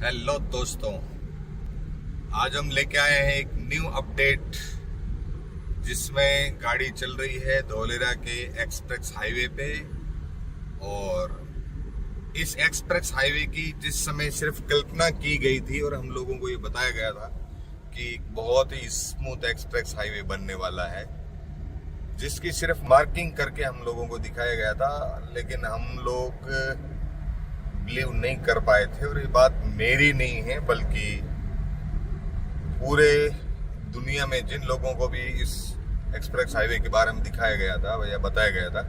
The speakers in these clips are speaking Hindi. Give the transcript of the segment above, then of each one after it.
हेलो दोस्तों, आज हम लेके आए हैं एक न्यू अपडेट जिसमें गाड़ी चल रही है धोलेरा के एक्सप्रेस हाईवे पे। और इस एक्सप्रेस हाईवे की जिस समय सिर्फ कल्पना की गई थी और हम लोगों को ये बताया गया था कि बहुत ही स्मूथ एक्सप्रेस हाईवे बनने वाला है, जिसकी सिर्फ मार्किंग करके हम लोगों को दिखाया गया था, लेकिन हम लोग बिलीव नहीं कर पाए थे। और ये बात मेरी नहीं है बल्कि पूरे दुनिया में जिन लोगों को भी इस एक्सप्रेस हाईवे के बारे में दिखाया गया था या बताया गया था,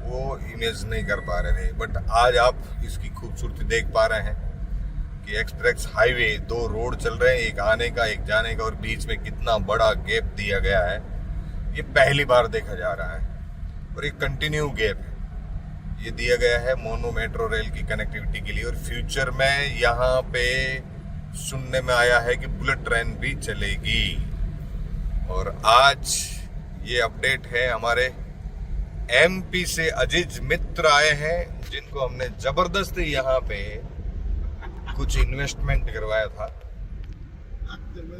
वो इमेज नहीं कर पा रहे थे। बट आज आप इसकी खूबसूरती देख पा रहे हैं कि एक्सप्रेस हाईवे, दो रोड चल रहे हैं, एक आने का एक जाने का, और बीच में कितना बड़ा गैप दिया गया है, ये पहली बार देखा जा रहा है। और एक कंटिन्यू गैप है ये दिया गया है मोनो मेट्रो रेल की कनेक्टिविटी के लिए। और फ्यूचर में यहाँ पे सुनने में आया है कि बुलेट ट्रेन भी चलेगी। और आज ये अपडेट है, हमारे एमपी से अजीज मित्र आए हैं जिनको हमने जबरदस्ती यहाँ पे कुछ इन्वेस्टमेंट करवाया था।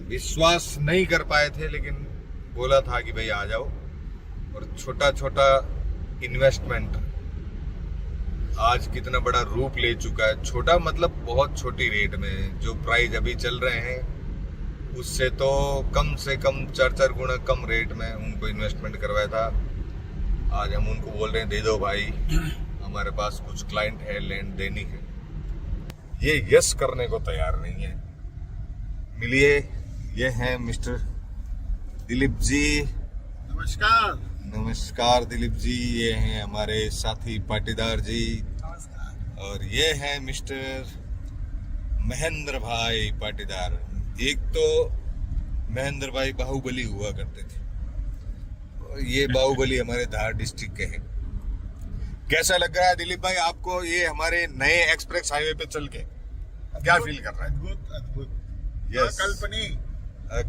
विश्वास नहीं कर पाए थे, लेकिन बोला था कि भाई आ जाओ। और छोटा छोटा इन्वेस्टमेंट आज कितना बड़ा रूप ले चुका है। छोटा मतलब बहुत छोटी रेट में, जो प्राइस अभी चल रहे हैं उससे तो कम से कम 4 गुना कम रेट में उनको इन्वेस्टमेंट करवाया था। आज हम उनको बोल रहे हैं दे दो भाई, हमारे पास कुछ क्लाइंट है, लैंड देनी है। ये यस करने को तैयार नहीं है। मिलिए, ये हैं मिस्टर दिलीप जी। नमस्कार। नमस्कार दिलीप जी। ये हैं हमारे साथी पाटीदार जी। और ये हैं मिस्टर महेंद्र भाई पाटीदार। एक तो महेंद्र भाई बाहुबली हुआ करते थे, और ये बाहुबली हमारे धार डिस्ट्रिक्ट के हैं। कैसा लग रहा है दिलीप भाई आपको ये हमारे नए एक्सप्रेस हाईवे पे चल के? क्या फील कर रहा है? अद्भुत अद्भुत, यस, कल्पनीय।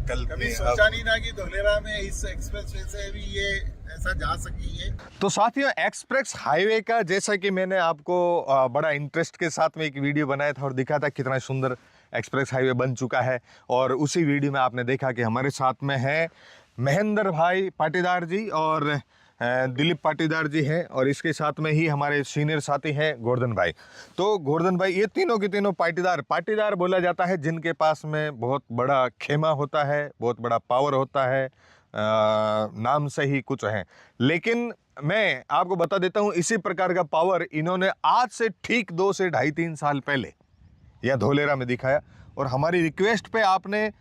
कल कभी सोचा नहीं था कि धोलेरा में इस एक्सप्रेसवे से भी ये ऐसा जा सकेंगे। तो साथियों, एक्सप्रेस हाईवे का जैसा कि मैंने आपको बड़ा इंटरेस्ट के साथ में एक वीडियो बनाया था और दिखा था कितना सुंदर एक्सप्रेस हाईवे बन चुका है। और उसी वीडियो में आपने देखा कि हमारे साथ में है महेंद्र भाई पाटीदार जी और दिलीप पाटीदार जी हैं, और इसके साथ में ही हमारे सीनियर साथी हैं गोवर्धन भाई। तो गोवर्धन भाई, ये तीनों के तीनों पाटीदार बोला जाता है जिनके पास में बहुत बड़ा खेमा होता है, बहुत बड़ा पावर होता है, नाम से ही कुछ है। लेकिन मैं आपको बता देता हूँ, इसी प्रकार का पावर इन्होंने आज से ठीक 2 से 2.5-3 साल पहले यह धोलेरा में दिखाया। और हमारी रिक्वेस्ट पे आपने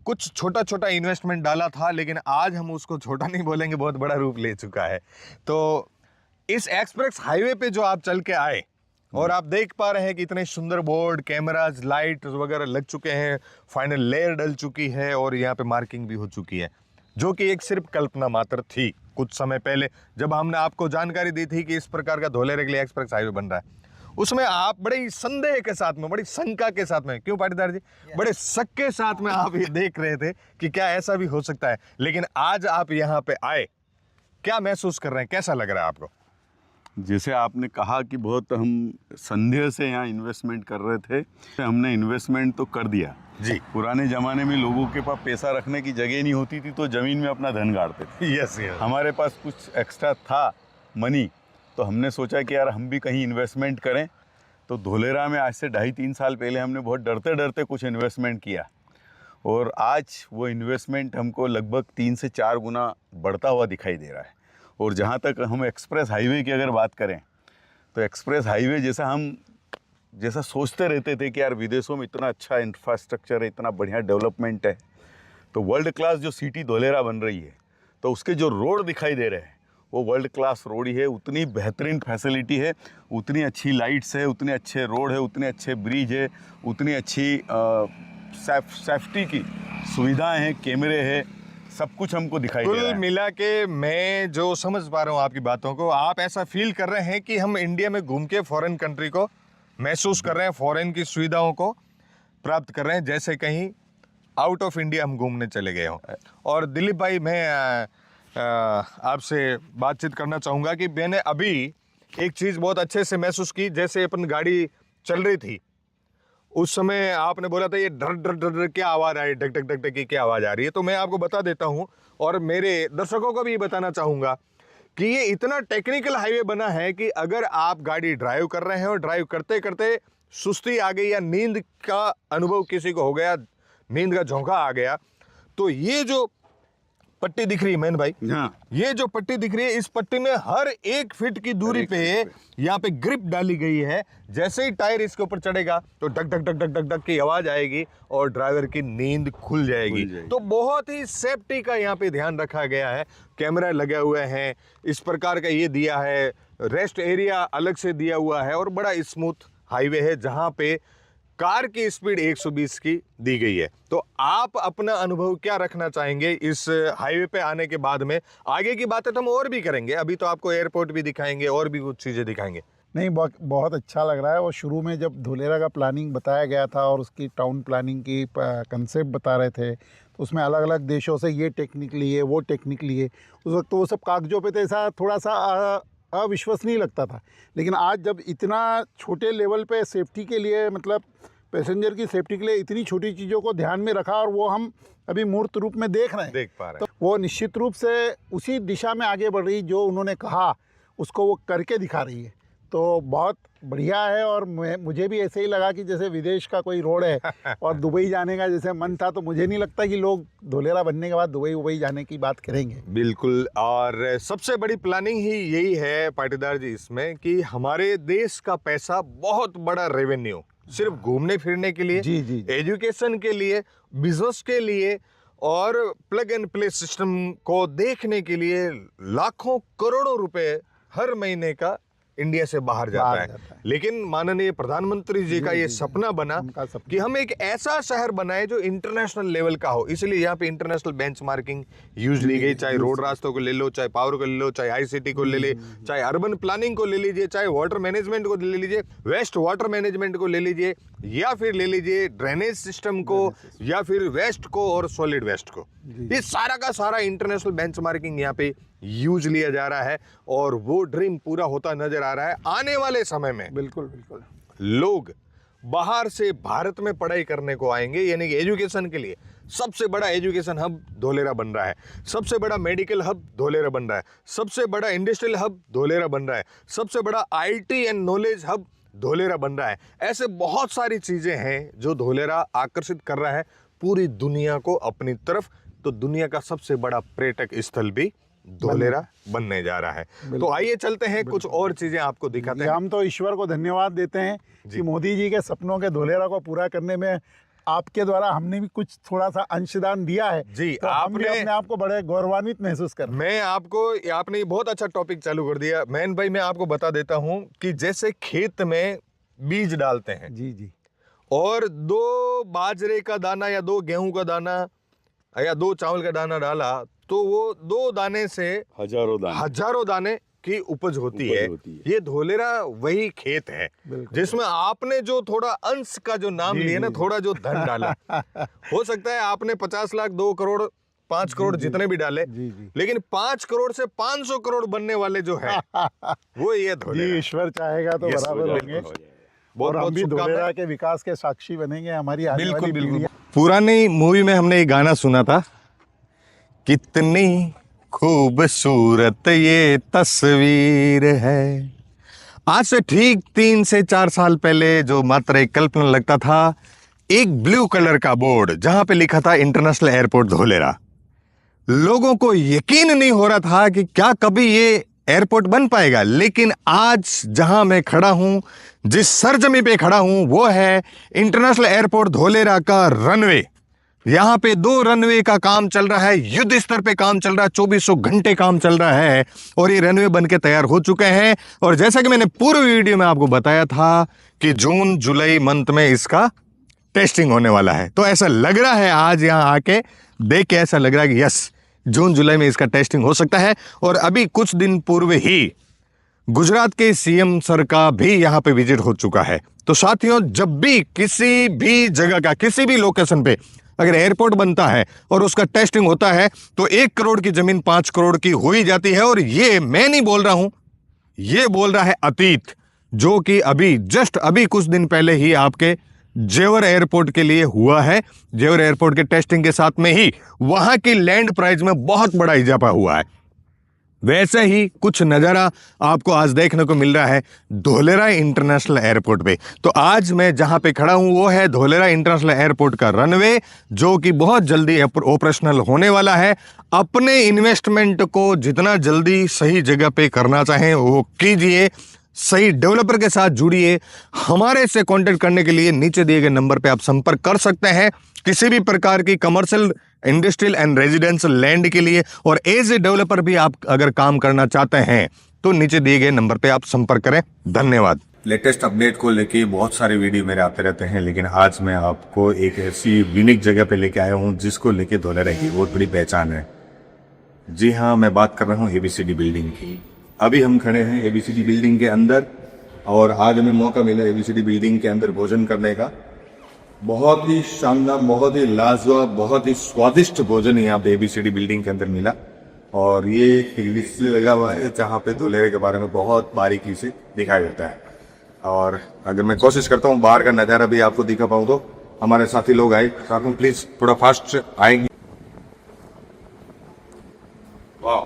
कुछ छोटा छोटा इन्वेस्टमेंट डाला था, लेकिन आज हम उसको छोटा नहीं बोलेंगे, बहुत बड़ा रूप ले चुका है। तो इस एक्सप्रेस हाईवे पे जो आप चल के आए और आप देख पा रहे हैं कि इतने सुंदर बोर्ड, कैमराज, लाइट वगैरह लग चुके हैं, फाइनल लेयर डल चुकी है और यहाँ पे मार्किंग भी हो चुकी है, जो कि एक सिर्फ कल्पना मात्र थी कुछ समय पहले जब हमने आपको जानकारी दी थी कि इस प्रकार का धोलेरा के लिए एक्सप्रेस हाईवे बन रहा है। उसमें आप बड़े संदेह के साथ में, बड़ी शंका के साथ में, क्यों पाटीदार जी, बड़े शक के साथ में आप ये देख रहे थे कि क्या ऐसा भी हो सकता है। लेकिन आज आप यहाँ पे आए, क्या महसूस कर रहे हैं, कैसा लग रहा है आपको? जैसे आपने कहा कि बहुत हम संदेह से यहाँ इन्वेस्टमेंट कर रहे थे, हमने इन्वेस्टमेंट तो कर दिया जी। पुराने ज़माने में लोगों के पास पैसा रखने की जगह नहीं होती थी तो ज़मीन में अपना धन गाड़ते थे। Yes, yes. हमारे पास कुछ एक्स्ट्रा था मनी, तो हमने सोचा कि यार हम भी कहीं इन्वेस्टमेंट करें। तो धोलेरा में आज से 2.5-3 साल पहले हमने बहुत डरते डरते कुछ इन्वेस्टमेंट किया, और आज वो इन्वेस्टमेंट हमको लगभग 3 से 4 गुना बढ़ता हुआ दिखाई दे रहा है। और जहाँ तक हम एक्सप्रेस हाईवे की अगर बात करें, तो एक्सप्रेस हाईवे जैसा सोचते रहते थे कि यार विदेशों में इतना अच्छा इंफ्रास्ट्रक्चर है, इतना बढ़िया डेवलपमेंट है, तो वर्ल्ड क्लास जो सिटी धोलेरा बन रही है, तो उसके जो रोड दिखाई दे रहे हैं वो वर्ल्ड क्लास रोड ही है। उतनी बेहतरीन फैसिलिटी है, उतनी अच्छी लाइट्स है, उतने अच्छे रोड है, उतने अच्छे ब्रिज है, उतनी अच्छी सेफ्टी की सुविधाएं हैं, कैमरे हैं, सब कुछ हमको दिखाई दे रहा है। कुल मिला के मैं जो समझ पा रहा हूँ आपकी बातों को, आप ऐसा फील कर रहे हैं कि हम इंडिया में घूम के फॉरेन कंट्री को महसूस कर रहे हैं, फॉरेन की सुविधाओं को प्राप्त कर रहे हैं, जैसे कहीं आउट ऑफ इंडिया हम घूमने चले गए हों। और दिलीप भाई, मैं आपसे बातचीत करना चाहूँगा कि मैंने अभी एक चीज़ बहुत अच्छे से महसूस की। जैसे अपन गाड़ी चल रही थी उस समय आपने बोला था ये डर डर डर डर क्या आवाज़ आ रही है, डक डक डक डक की क्या आवाज़ आ रही है। तो मैं आपको बता देता हूँ और मेरे दर्शकों को भी बताना चाहूँगा कि ये इतना टेक्निकल हाईवे बना है कि अगर आप गाड़ी ड्राइव कर रहे हैं और ड्राइव करते करते सुस्ती आ गई या नींद का अनुभव किसी को हो गया, नींद का झोंका आ गया, तो ये जो पट्टी दिख रही है मैन भाई, हाँ, ये जो पट्टी दिख रही है, इस पट्टी में हर 1 फीट की दूरी पे यहाँ पे ग्रिप डाली गई है। जैसे ही टायर इसके ऊपर चढ़ेगा तो duck duck duck duck duck duck की आवाज आएगी और ड्राइवर की नींद खुल जाएगी। तो बहुत ही सेफ्टी का यहाँ पे ध्यान रखा गया है। कैमरा लगे हुए हैं, इस प्रकार का ये दिया है, रेस्ट एरिया अलग से दिया हुआ है और बड़ा स्मूथ हाईवे है जहाँ पे कार की स्पीड 120 की दी गई है। तो आप अपना अनुभव क्या रखना चाहेंगे इस हाईवे पे आने के बाद में? आगे की बातें तो हम और भी करेंगे, अभी तो आपको एयरपोर्ट भी दिखाएंगे और भी कुछ चीज़ें दिखाएंगे। नहीं, बहुत अच्छा लग रहा है। और शुरू में जब धुलेरा का प्लानिंग बताया गया था और उसकी टाउन प्लानिंग की कंसेप्ट बता रहे थे, तो उसमें अलग अलग देशों से ये टेक्निक लिए, वो टेक्निक लिए। उस वक्त तो वो सब कागजों पे तो ऐसा थोड़ा सा अविश्वसनीय लगता था। लेकिन आज जब इतना छोटे लेवल पे सेफ्टी के लिए, मतलब पैसेंजर की सेफ्टी के लिए इतनी छोटी चीज़ों को ध्यान में रखा और वो हम अभी मूर्त रूप में देख रहे हैं, देख पा रहे हैं, तो वो निश्चित रूप से उसी दिशा में आगे बढ़ रही जो उन्होंने कहा उसको वो करके दिखा रही है। तो बहुत बढ़िया है। और मुझे भी ऐसे ही लगा कि जैसे विदेश का कोई रोड है और दुबई जाने का जैसे मन था, तो मुझे नहीं लगता कि लोग धुलेरा बनने के बाद दुबई जाने की बात करेंगे। बिल्कुल। और सबसे बड़ी प्लानिंग ही यही है पाटीदार जी इसमें कि हमारे देश का पैसा, बहुत बड़ा रेवेन्यू सिर्फ घूमने फिरने के लिए, जी। एजुकेशन के लिए, बिजनेस के लिए और प्लग एंड प्ले सिस्टम को देखने के लिए लाखों करोड़ों रुपए हर महीने का इंडिया से बाहर जाता है। लेकिन माननीय प्रधानमंत्री जी का ये सपना बना कि हम एक ऐसा शहर बनाए जो इंटरनेशनल लेवल का हो। इसलिए यहाँ पे इंटरनेशनल बेंचमार्किंग यूज ली गई, चाहे रोड रास्तों को ले लो, चाहे पावर को ले लो, चाहे आईसीटी को ले ले, चाहे अर्बन प्लानिंग को ले लीजिए, चाहे वाटर मैनेजमेंट को ले लीजिए, वेस्ट वाटर मैनेजमेंट को ले लीजिए, या फिर ले लीजिए ड्रेनेज सिस्टम को, या फिर वेस्ट को और सॉलिड वेस्ट को। ये सारा का सारा इंटरनेशनल बेंचमार्किंग यहाँ पे यूज लिया जा रहा है और वो ड्रीम पूरा होता नजर आ रहा है। आने वाले समय में बिल्कुल बिल्कुल लोग बाहर से भारत में पढ़ाई करने को आएंगे, यानी कि एजुकेशन के लिए सबसे बड़ा एजुकेशन हब धोलेरा बन रहा है, सबसे बड़ा मेडिकल हब धोलेरा बन रहा है, सबसे बड़ा इंडस्ट्रियल हब धोलेरा बन रहा है, सबसे बड़ा IT and knowledge hub Dholera बन रहा है। ऐसे बहुत सारी चीजें हैं जो धोलेरा आकर्षित कर रहा है पूरी दुनिया को अपनी तरफ। तो दुनिया का सबसे बड़ा पर्यटक स्थल भी धोलेरा बनने जा रहा है। तो आइए चलते हैं, कुछ और चीजें आपको दिखाते हैं। हम तो ईश्वर को धन्यवाद देते हैं कि मोदी जी के सपनों के धोलेरा को पूरा करने में आपके द्वारा हमने भी कुछ थोड़ा सा अंशदान दिया है जी। तो आपने अपने आप को बड़े गौरवान्वित महसूस कर। आपने बहुत अच्छा टॉपिक चालू कर दिया मैन भाई। मैं आपको बता देता हूं कि जैसे खेत में बीज डालते हैं जी और 2 बाजरे का दाना या 2 गेहूं का दाना या 2 चावल का दाना डाला, तो वो 2 दाने से हजारों दाने की उपज होती है। ये धोलेरा वही खेत है जिसमें आपने जो थोड़ा अंश का जो नाम लिया ना, थोड़ा जो धन डाला, हो सकता है आपने 50 लाख, 2 करोड़, 5 करोड़ जितने भी डाले, लेकिन 5 करोड़ से 500 करोड़ बनने वाले जो है वो ये धोलेरा। ईश्वर चाहेगा तो बराबर होंगे और हम भी धोलेरा के विकास के साक्षी बनेंगे। हमारी बिल्कुल। पुरानी मूवी में हमने एक गाना सुना था, कितनी खूबसूरत ये तस्वीर है। आज से ठीक 3 से 4 साल पहले जो मात्र एक कल्पना लगता था, एक ब्लू कलर का बोर्ड जहां पे लिखा था इंटरनेशनल एयरपोर्ट धोलेरा। लोगों को यकीन नहीं हो रहा था कि क्या कभी ये एयरपोर्ट बन पाएगा। लेकिन आज जहां मैं खड़ा हूं, जिस सरजमी पे खड़ा हूं, वो है इंटरनेशनल एयरपोर्ट धोलेरा का रनवे। यहां पे 2 रनवे का काम चल रहा है, युद्ध स्तर पे काम चल रहा है, 2400 घंटे काम चल रहा है और ये रनवे बनके तैयार हो चुके हैं। और जैसा कि मैंने पूर्व वीडियो में आपको बताया था कि जून जुलाई मंथ में इसका टेस्टिंग होने वाला है। तो ऐसा लग रहा है, आज यहां आके देख के ऐसा लग रहा है कि यस, जून जुलाई में इसका टेस्टिंग हो सकता है। और अभी कुछ दिन पूर्व ही गुजरात के सीएम सर का भी यहां पे विजिट हो चुका है। तो साथियों, जब भी किसी भी जगह का, किसी भी लोकेशन पे अगर एयरपोर्ट बनता है और उसका टेस्टिंग होता है तो 1 करोड़ की जमीन 5 करोड़ की हो ही जाती है। और ये मैं नहीं बोल रहा हूं, ये बोल रहा है अतीत, जो कि अभी जस्ट अभी कुछ दिन पहले ही आपके जेवर एयरपोर्ट के लिए हुआ है। जेवर एयरपोर्ट के टेस्टिंग के साथ में ही वहां की लैंड प्राइस में बहुत बड़ा इजाफा हुआ है। वैसे ही कुछ नज़ारा आपको आज देखने को मिल रहा है धोलेरा इंटरनेशनल एयरपोर्ट पे। तो आज मैं जहां पे खड़ा हूं वो है धोलेरा इंटरनेशनल एयरपोर्ट का रनवे, जो कि बहुत जल्दी ऑपरेशनल होने वाला है। अपने इन्वेस्टमेंट को जितना जल्दी सही जगह पे करना चाहें वो कीजिए, सही डेवलपर के साथ जुड़िए। हमारे से कांटेक्ट करने के लिए नीचे दिए गए नंबर पे आप संपर्क कर सकते हैं किसी भी प्रकार की commercial, industrial and residential land के लिए। और एज ए डेवलपर भी आप अगर काम करना चाहते हैं तो नीचे दिए गए नंबर पे आप संपर्क करें। धन्यवाद। लेटेस्ट अपडेट को लेके बहुत सारे वीडियो मेरे आते रहते हैं, लेकिन आज मैं आपको एक ऐसी यूनिक जगह पे लेके आया हूँ जिसको लेके धोलेरा की बहुत बड़ी पहचान है। जी हाँ, मैं बात कर रहा हूँ एबीसीडी बिल्डिंग की। अभी हम खड़े हैं एबीसीडी बिल्डिंग के अंदर और आज हमें मौका मिला एबीसीडी बिल्डिंग के अंदर भोजन करने का। बहुत ही शानदार, बहुत ही लाजवाब, बहुत ही स्वादिष्ट भोजन यहाँ पे एबीसीडी बिल्डिंग के अंदर मिला। और ये एक डिस्प्ले लगा हुआ है जहाँ पे धोलेरे के बारे में बहुत बारीकी से दिखाया जाता है। और अगर मैं कोशिश करता हूँ बाहर का नज़ारा भी आपको दिखा पाऊँ तो हमारे साथी लोग आए, साथ में प्लीज थोड़ा फास्ट आएंगे। वाह,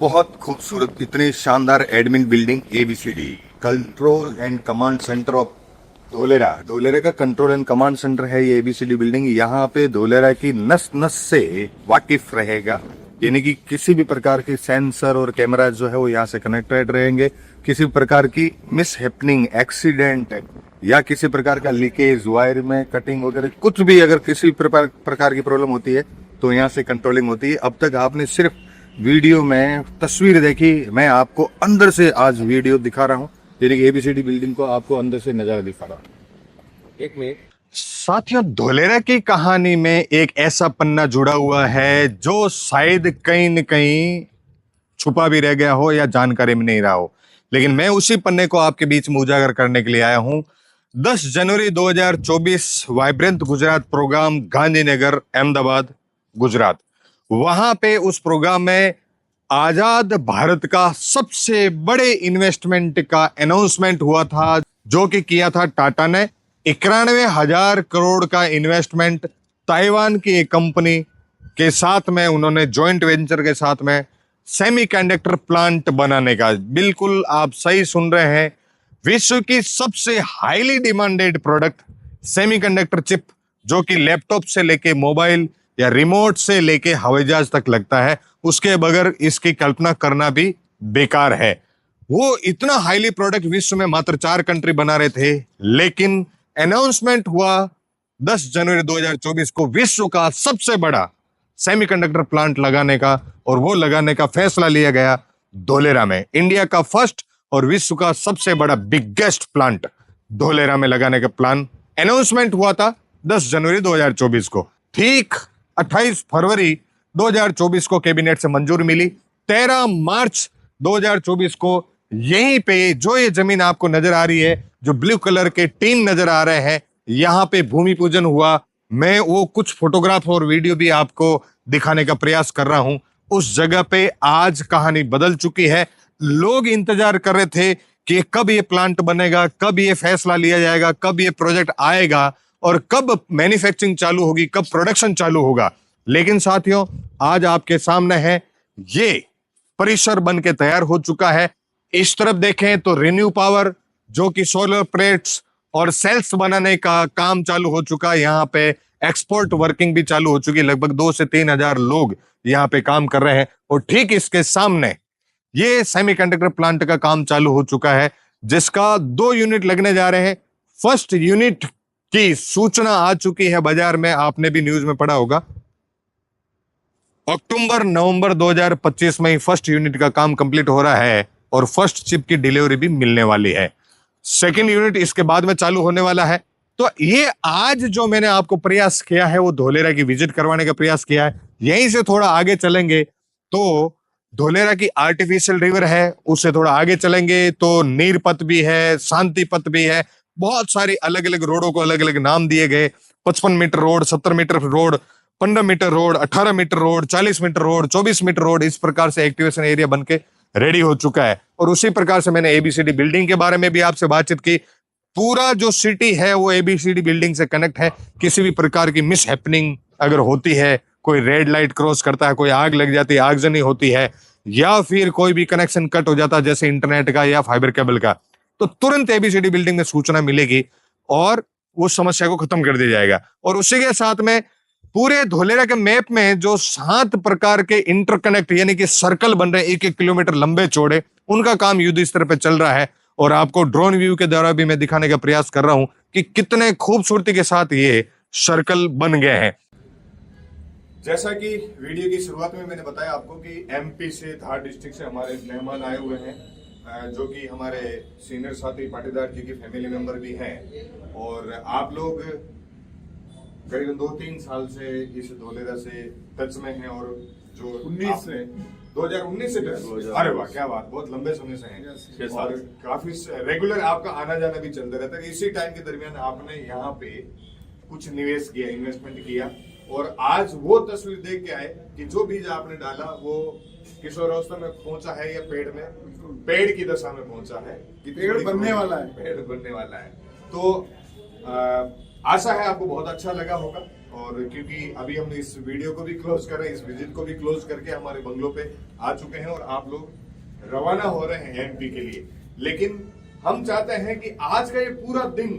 बहुत खूबसूरत, इतनी शानदार admin building ABCD control and command centre of Dholera. Dholera का कंट्रोल एंड कमांड सेंटर है ये एबीसीडी बिल्डिंग। यहाँ पे धोलेरा की नस नस से वाकिफ रहेगा, यानी कि किसी भी प्रकार के सेंसर और कैमरा जो है वो यहाँ से कनेक्टेड रहेंगे। किसी भी प्रकार की मिस हैपनिंग, एक्सीडेंट या किसी प्रकार का लीकेज, वायर में कटिंग वगैरह कुछ भी अगर किसी प्रकार की प्रॉब्लम होती है तो यहाँ से कंट्रोलिंग होती है। अब तक आपने सिर्फ वीडियो में तस्वीर देखी, मैं आपको अंदर से आज वीडियो दिखा रहा हूँ, यानी कि एबीसीडी बिल्डिंग को आपको अंदर से नजारा दिखा रहा हूँ। एक मिनट साथियों, धोलेरा की कहानी में एक ऐसा पन्ना जुड़ा हुआ है जो शायद कहीं न कहीं छुपा भी रह गया हो या जानकारी में नहीं रहा हो, लेकिन मैं उसी पन्ने को आपके बीच में उजागर करने के लिए आया हूं। 10 जनवरी 2024 वाइब्रेंट गुजरात प्रोग्राम, गांधीनगर, अहमदाबाद, गुजरात। वहां पे उस प्रोग्राम में आजाद भारत का सबसे बड़े इन्वेस्टमेंट का अनाउंसमेंट हुआ था, जो कि किया था टाटा ने। 91,000 करोड़ का इन्वेस्टमेंट ताइवान की एक कंपनी के साथ में उन्होंने जॉइंट वेंचर के साथ में सेमीकंडक्टर प्लांट बनाने का। बिल्कुल आप सही सुन रहे हैं, विश्व की सबसे highly demanded product semiconductor chip, जो कि लैपटॉप से लेके मोबाइल या रिमोट से लेके हवाई जहाज तक लगता है, उसके बगैर इसकी कल्पना करना भी बेकार है। वो इतना हाईली प्रोडक्ट विश्व में मात्र 4 कंट्री बना रहे थे, लेकिन अनाउंसमेंट हुआ 10 जनवरी 2024 को विश्व का सबसे बड़ा सेमीकंडक्टर प्लांट लगाने का, और वो लगाने का फैसला लिया गया धोलेरा में। इंडिया का फर्स्ट और विश्व का सबसे बड़ा बिगेस्ट प्लांट धोलेरा में लगाने का प्लान अनाउंसमेंट हुआ था 10 जनवरी 2024 को। ठीक 28 फरवरी 2024 को कैबिनेट से मंजूरी मिली। 13 मार्च 2024 को यहीं पे जो ये जमीन आपको नजर आ रही है, जो ब्लू कलर के टीन नजर आ रहे हैं, यहाँ पे भूमि पूजन हुआ। मैं वो कुछ फोटोग्राफ और वीडियो भी आपको दिखाने का प्रयास कर रहा हूं। उस जगह पे आज कहानी बदल चुकी है। लोग इंतजार कर रहे थे कि कब ये प्लांट बनेगा, कब ये फैसला लिया जाएगा, कब ये प्रोजेक्ट आएगा और कब मैन्युफैक्चरिंग चालू होगी, कब प्रोडक्शन चालू होगा। लेकिन साथियों, आज आपके सामने है, ये परिसर बन के तैयार हो चुका है। इस तरफ देखें तो रिन्यू पावर, जो कि सोलर प्लेट्स और सेल्स बनाने का काम चालू हो चुका है। यहाँ पे एक्सपोर्ट वर्किंग भी चालू हो चुकी है। लगभग 2 से 3 हजार लोग यहाँ पे काम कर रहे हैं। और ठीक इसके सामने ये सेमीकंडक्टर प्लांट का काम चालू हो चुका है, जिसका 2 यूनिट लगने जा रहे हैं। फर्स्ट यूनिट की सूचना आ चुकी है बाजार में, आपने भी न्यूज में पढ़ा होगा। अक्टूबर नवंबर 2025 में ही फर्स्ट यूनिट का काम कंप्लीट हो रहा है और फर्स्ट चिप की डिलीवरी भी मिलने वाली है। सेकेंड यूनिट इसके बाद में चालू होने वाला है। तो ये आज जो मैंने आपको प्रयास किया है वो धोलेरा की विजिट करवाने का प्रयास किया है। यहीं से थोड़ा आगे चलेंगे तो धोलेरा की आर्टिफिशियल रिवर है, उससे थोड़ा आगे चलेंगे तो नीरपत भी है, शांतिपत भी है। बहुत सारी अलग अलग रोडों को अलग अलग नाम दिए गए। 55 metre road, 70 metre road, 15 metre road, 18 metre road, 40 metre road, 24 metre road, इस प्रकार से एक्टिवेशन एरिया बनके रेडी हो चुका है। और उसी प्रकार से मैंने एबीसीडी बिल्डिंग के बारे में भी आपसे बातचीत की। पूरा जो सिटी है वो ABCD बिल्डिंग से कनेक्ट है। किसी भी प्रकार की मिस हैपनिंग अगर होती है, कोई रेड लाइट क्रॉस करता है, कोई आग लग जाती है, आगजनी होती है, या फिर कोई भी कनेक्शन कट हो जाता है जैसे इंटरनेट का या फाइबर केबल का, तो तुरंत ABCD बिल्डिंग में सूचना मिलेगी और वो समस्या को खत्म कर दिया जाएगा। और उसी के साथ में पूरे धोलेरा के मैप में जो 7 प्रकार के इंटरकनेक्ट यानी कि सर्कल बन रहे हैं 1-1 किलोमीटर लंबे चौड़े, उनका काम युद्ध स्तर पर चल रहा है। और आपको ड्रोन व्यू के द्वारा भी मैं दिखाने का प्रयास कर रहा हूं कि कितने खूबसूरती के साथ ये सर्कल बन गए हैं। जैसा कि वीडियो की शुरुआत में मैंने बताया आपको कि MP से, धार डिस्ट्रिक्ट से हमारे मेहमान आए हुए हैं, जो कि हमारे सीनियर साथी पाटीदार जी के फैमिली मेंबर भी हैं। और आप लोग करीबन 2-3 साल से इस धोलेरा से टच में हैं और जो 2019 से टच। अरे वाह, क्या बात, बहुत लंबे समय से हैं और काफी रेगुलर आपका आना जाना भी चलता रहता है। इसी टाइम के दरमियान आपने यहाँ पे कुछ निवेश किया, इन्वेस्टमेंट किया और आज वो तस्वीर देख के आए कि जो बीज आपने डाला वो किशोरावस्था में पहुंचा है या पेड़ की दशा में पहुंचा है, पेड़ बनने वाला है, पेड़ बनने वाला है। तो आशा है आपको बहुत अच्छा लगा होगा। और क्योंकि अभी हम इस वीडियो को भी क्लोज कर रहे हैं, इस विजिट को भी क्लोज करके हमारे बंगलों पे आ चुके हैं और आप लोग रवाना हो रहे हैं MP के लिए। लेकिन हम चाहते हैं कि आज का ये पूरा दिन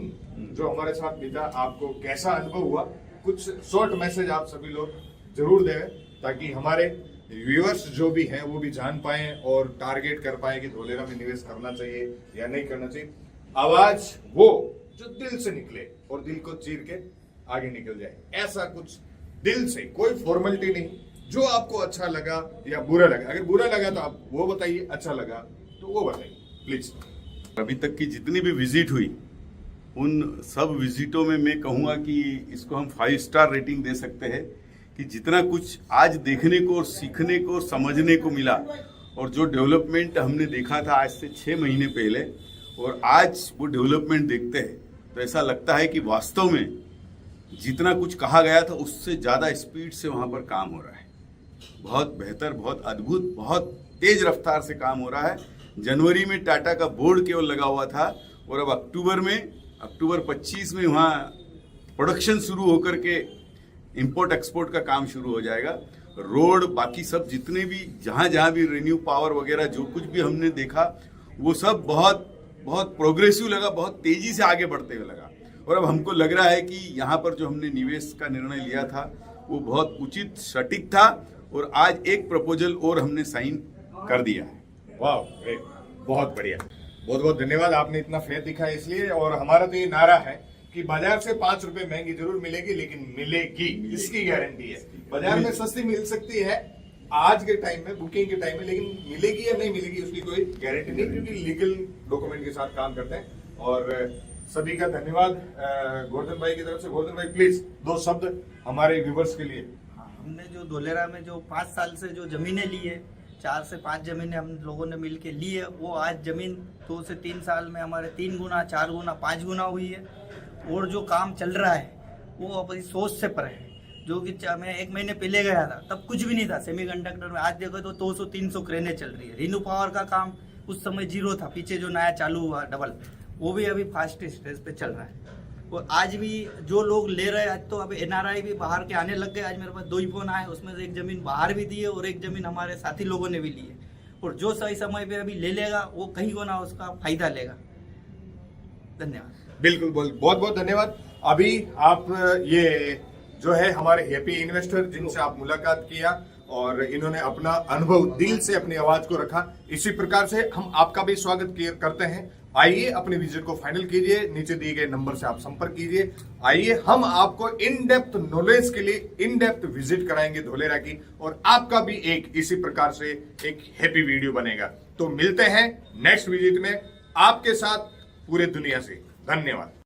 जो हमारे साथ बीता, आपको कैसा अनुभव हुआ, कुछ शॉर्ट मैसेज आप सभी लोग जरूर दें ताकि हमारे व्यूअर्स जो भी हैं वो भी जान पाए और टारगेट कर पाए कि धोलेरा में निवेश करना चाहिए या नहीं करना चाहिए। आवाज वो जो दिल से निकले और दिल को चीर के आगे निकल जाए, ऐसा कुछ दिल से, कोई फॉर्मेलिटी नहीं, जो आपको अच्छा लगा या बुरा लगा। अगर बुरा लगा तो आप वो बताइए, अच्छा लगा तो वो बताइए प्लीज। अभी तक की जितनी भी विजिट हुई उन सब विजिटों में मैं कहूँगा कि इसको हम 5 स्टार रेटिंग दे सकते हैं कि जितना कुछ आज देखने को और सीखने को और समझने को मिला और जो डेवलपमेंट हमने देखा था आज से 6 महीने पहले और आज वो डेवलपमेंट देखते हैं तो ऐसा लगता है कि वास्तव में जितना कुछ कहा गया था उससे ज़्यादा स्पीड से वहाँ पर काम हो रहा है। बहुत बेहतर, बहुत अद्भुत, बहुत तेज रफ्तार से काम हो रहा है। जनवरी में टाटा का बोर्ड केवल लगा हुआ था और अब अक्टूबर 25 में वहाँ प्रोडक्शन शुरू होकर के इंपोर्ट एक्सपोर्ट का काम शुरू हो जाएगा। रोड, बाकी सब जितने भी जहाँ भी रिन्यू पावर वगैरह जो कुछ भी हमने देखा वो सब बहुत बहुत प्रोग्रेसिव लगा, बहुत तेजी से आगे बढ़ते हुए लगा। और अब हमको लग रहा है कि यहाँ पर जो हमने निवेश का निर्णय लिया था वो बहुत उचित, सटीक था और आज एक प्रपोजल और हमने साइन कर दिया है। वाह, ग्रेट, बहुत बढ़िया, बहुत बहुत धन्यवाद, आपने इतना फेथ दिखाया इसलिए। और हमारा तो ये नारा है कि बाजार से 5 रुपए महंगी जरूर मिलेगी लेकिन मिलेगी, इसकी गारंटी है। बाजार में सस्ती मिल सकती है आज के टाइम में, बुकिंग के टाइम में, लेकिन मिलेगी या नहीं मिलेगी उसकी कोई गारंटी नहीं, क्योंकि लीगल डॉक्यूमेंट के साथ काम करते हैं। और सभी का धन्यवाद गोवर्धन भाई की तरफ से। गोवर्धन भाई प्लीज 2 शब्द हमारे व्यूवर्स के लिए। हमने जो धोलेरा में जो 5 साल से जो जमीनें ली है, 4 से 5 जमीनें हम लोगों ने मिल के ली है, वो आज जमीन 2 से 3 साल में हमारे 3 गुना, 4 गुना, 5 गुना हुई है। और जो काम चल रहा है वो अपनी सोच से पर है। जो कि मैं 1 महीने पहले गया था तब कुछ भी नहीं था सेमीकंडक्टर में, आज देखो तो 200-300 क्रेनें चल रही है। रिन्यू पावर का काम उस समय 0 था, पीछे जो नया चालू हुआ डबल, वो भी अभी फास्ट स्टेज पे चल रहा है। और आज भी जो लोग ले रहे हैं, आज तो अभी NRI भी बाहर के आने लग गए। आज मेरे पास 2 ही फोन आए, उसमें से एक ज़मीन बाहर भी दी है और एक ज़मीन हमारे साथी लोगों ने भी ली है। और जो सही समय पे अभी ले लेगा वो कहीं को ना उसका फायदा लेगा। धन्यवाद। बिल्कुल, बहुत बहुत धन्यवाद। अभी आप ये जो है हमारे हैप्पी इन्वेस्टर जिनसे आप मुलाकात किया और इन्होंने अपना अनुभव दिल से अपनी आवाज को रखा, इसी प्रकार से हम आपका भी स्वागत करते हैं। आइए अपनी विजिट को फाइनल कीजिए, नीचे दिए गए नंबर से आप संपर्क कीजिए। आइए हम आपको इन डेप्थ नॉलेज के लिए इन डेप्थ विजिट कराएंगे धोलेरा की, और आपका भी एक इसी प्रकार से एक हैप्पी वीडियो बनेगा। तो मिलते हैं नेक्स्ट विजिट में आपके साथ पूरे दुनिया से। धन्यवाद।